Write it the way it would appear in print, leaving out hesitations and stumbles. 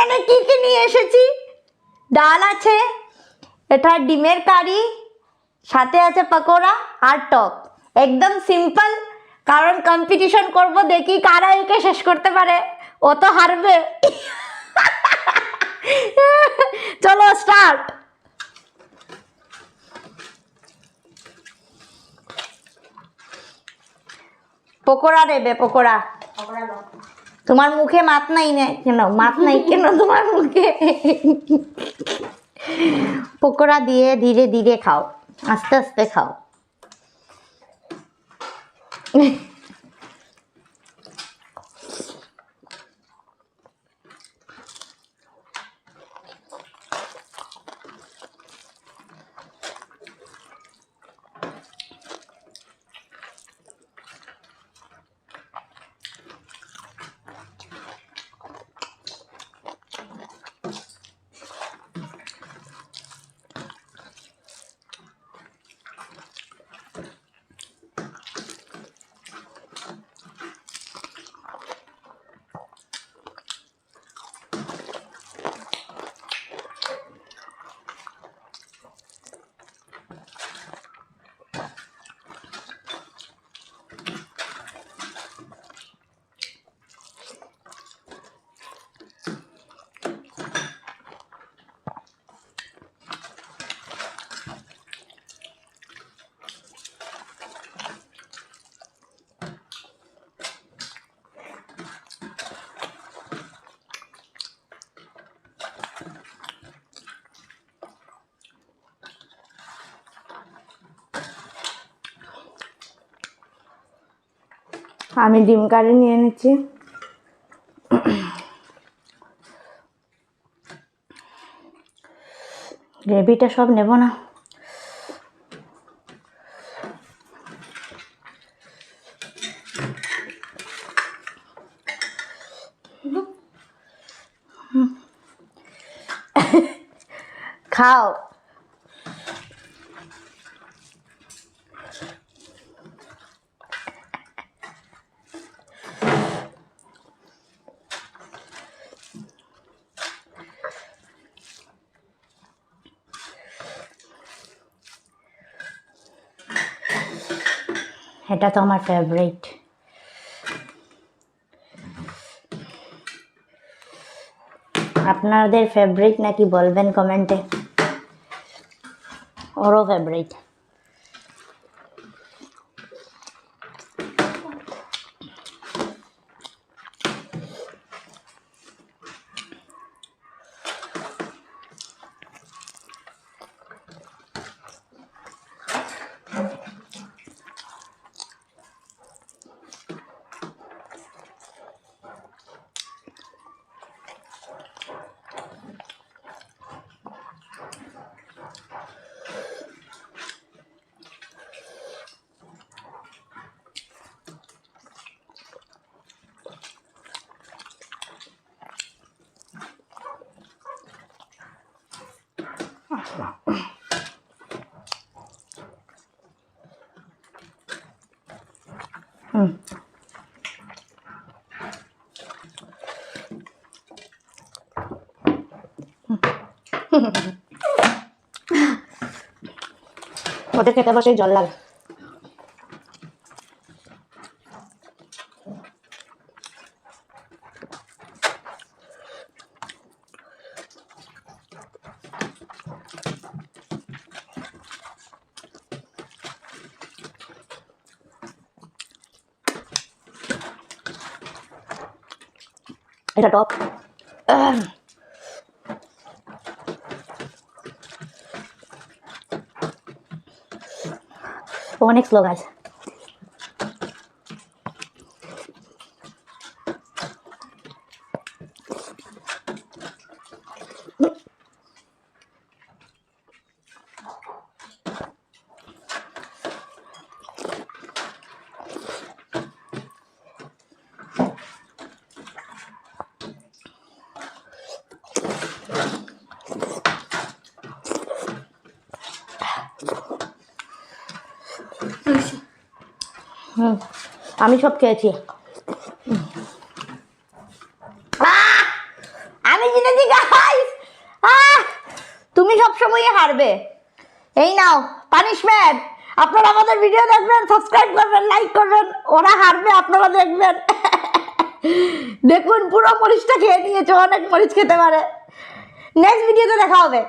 এখানে কি কি নিয়ে এসেছি, ডাল আছে, এটা ডিমের কারি, সাথে আছে পকোড়া আর টক। একদম সিম্পল, কারণ কম্পিটিশন করব, দেখি কারা একে শেষ করতে পারে। ও তো হারবে। চলো স্টার্ট। পকোড়া দেবে, পকোড়া। তোমার মুখে মাত নাই না কেন? মাত নাই কেন তোমার মুখে? পকোড়া দিয়ে ধীরে ধীরে খাও, আস্তে আস্তে খাও। আমি ডিম কারি নিয়ে নিচ্ছি। গ্রেভিটা সব নেব না। খাও। এটা তো আমার ফেভারিট। আপনাদের ফেভারিট নাকি বলবেন কমেন্টে। ওরও ফেভারিট। ওদের খেতে বসে জল লাগে। এটা টপ। অনেক স্লো গাছ। আমি সব খেয়েছি। আমি জিতেছি গাইস। তুমি সবসময় হারবে। এই নাও পানিশমেন্ট। আপনারা আমাদের ভিডিও দেখবেন, সাবস্ক্রাইব করবেন, লাইক করবেন। ওরা হারবে, আপনারা দেখবেন। দেখুন পুরো মরিচটা খেয়ে নিয়েছে, অনেক মরিচ খেতে পারে। নেক্সট ভিডিওতে দেখা হবে।